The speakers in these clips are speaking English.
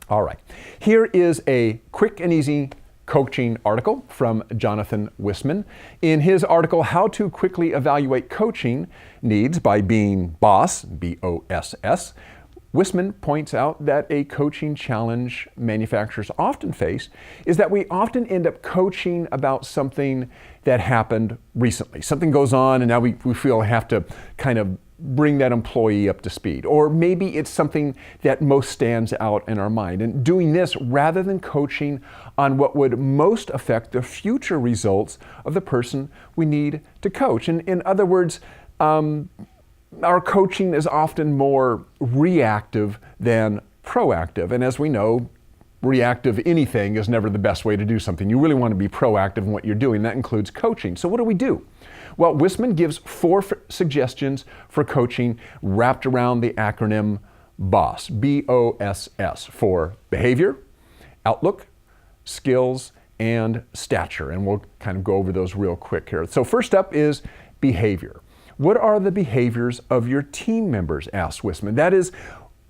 All right, here is a quick and easy coaching article from Jonathan Wisman. In his article, How to Quickly Evaluate Coaching Needs by Being Boss, B-O-S-S, Wisman points out that a coaching challenge manufacturers often face is that we often end up coaching about something that happened recently. Something goes on and now we feel we have to kind of bring that employee up to speed. Or maybe it's something that most stands out in our mind. And doing this rather than coaching on what would most affect the future results of the person we need to coach. And in other words, our coaching is often more reactive than proactive. And as we know, reactive anything is never the best way to do something. You really want to be proactive in what you're doing. That includes coaching. So what do? Well, Wisman gives 4 suggestions for coaching wrapped around the acronym BOSS, B-O-S-S, for behavior, outlook, skills, and stature. And we'll kind of go over those real quick here. So first up is behavior. What are the behaviors of your team members, asks Wisman. That is,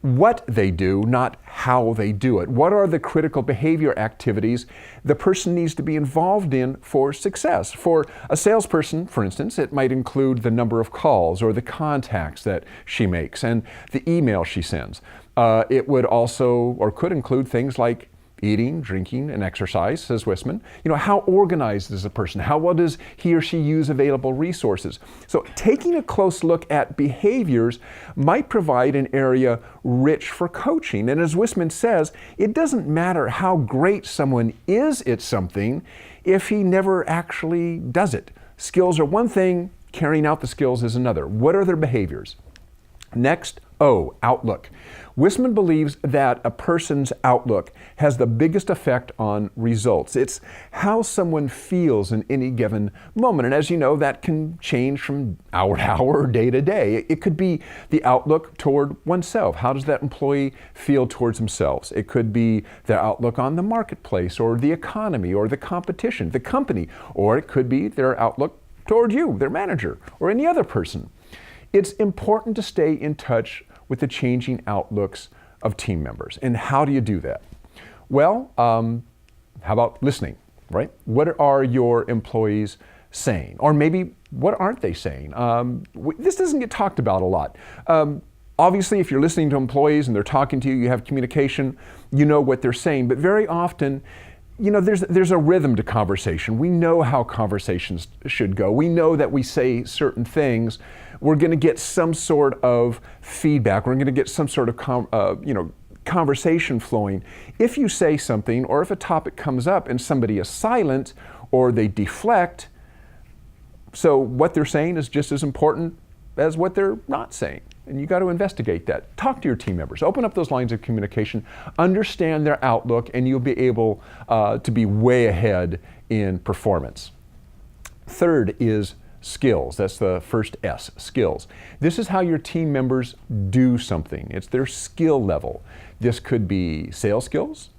what they do, not how they do it. What are the critical behavior activities the person needs to be involved in for success? For a salesperson, for instance, it might include the number of calls or the contacts that she makes and the email she sends. It would also, or could include things like eating, drinking, and exercise, says Wisman. How organized is a person? How well does he or she use available resources? So taking a close look at behaviors might provide an area rich for coaching. And as Wisman says, it doesn't matter how great someone is at something if he never actually does it. Skills are one thing, carrying out the skills is another. What are their behaviors? Next, outlook. Wisman believes that a person's outlook has the biggest effect on results. It's how someone feels in any given moment. And as you know, that can change from hour to hour or day to day. It could be the outlook toward oneself. How does that employee feel towards themselves? It could be their outlook on the marketplace or the economy or the competition, the company, or it could be their outlook toward you, their manager, or any other person. It's important to stay in touch with the changing outlooks of team members. And how do you do that? Well, how about listening, right? What are your employees saying? Or maybe what aren't they saying? This doesn't get talked about a lot. Obviously, if you're listening to employees and they're talking to you, you have communication, you know what they're saying. But very often, there's a rhythm to conversation. We know how conversations should go. We know that we say certain things. We're going to get some sort of feedback. We're going to get some sort of conversation flowing. If you say something, or if a topic comes up and somebody is silent or they deflect, so what they're saying is just as important as what they're not saying. And you got to investigate that. Talk to your team members. Open up those lines of communication. Understand their outlook, and you'll be able to be way ahead in performance. Third is skills. That's the first S, skills. This is how your team members do something. It's their skill level. This could be sales skills,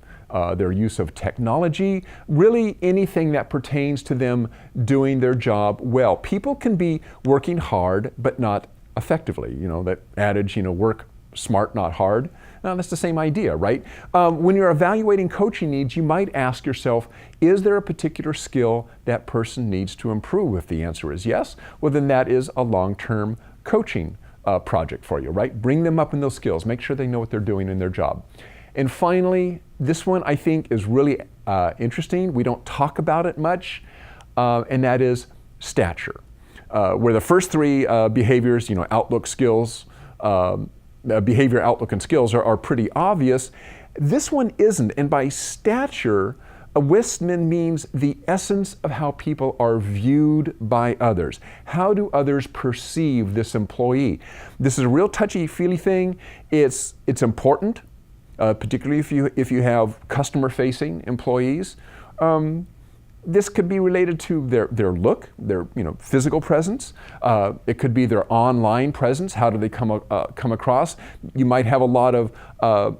their use of technology, really anything that pertains to them doing their job well. People can be working hard, but not effectively. That adage, work smart, not hard. Now, that's the same idea, right? When you're evaluating coaching needs, you might ask yourself, is there a particular skill that person needs to improve? If the answer is yes, well, then that is a long-term coaching project for you, right? Bring them up in those skills. Make sure they know what they're doing in their job. And finally, this one I think is really interesting. We don't talk about it much, and that is stature. Where the first 3 behaviors, outlook, skills, behavior, outlook, and skills are pretty obvious. This one isn't, and by stature, Wisman means the essence of how people are viewed by others. How do others perceive this employee? This is a real touchy-feely thing. It's important, particularly if you have customer-facing employees. This could be related to their look, their physical presence. It could be their online presence. How do they come across? You might have a lot of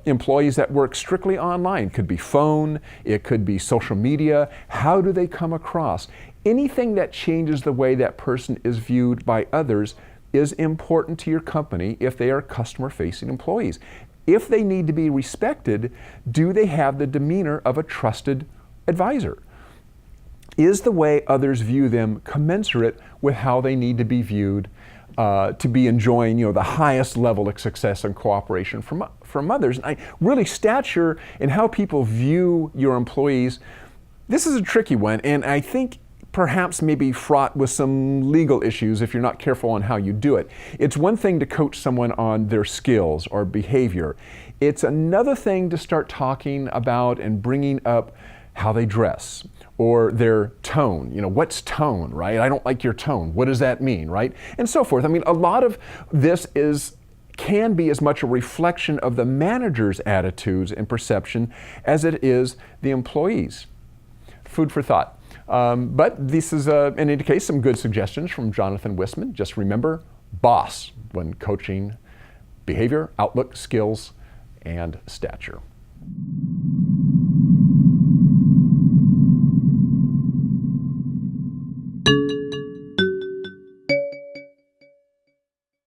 employees that work strictly online. It could be phone. It could be social media. How do they come across? Anything that changes the way that person is viewed by others is important to your company if they are customer-facing employees. If they need to be respected, do they have the demeanor of a trusted advisor? Is the way others view them commensurate with how they need to be viewed to be enjoying, the highest level of success and cooperation from others? And really, stature and how people view your employees, this is a tricky one, and I think perhaps maybe fraught with some legal issues if you're not careful on how you do it. It's one thing to coach someone on their skills or behavior. It's another thing to start talking about and bringing up how they dress or their tone. What's tone, right? I don't like your tone. What does that mean, right? And so forth. A lot of this can be as much a reflection of the manager's attitudes and perception as it is the employees. Food for thought. But this is, in any case, some good suggestions from Jonathan Wisman. Just remember, boss when coaching behavior, outlook, skills, and stature.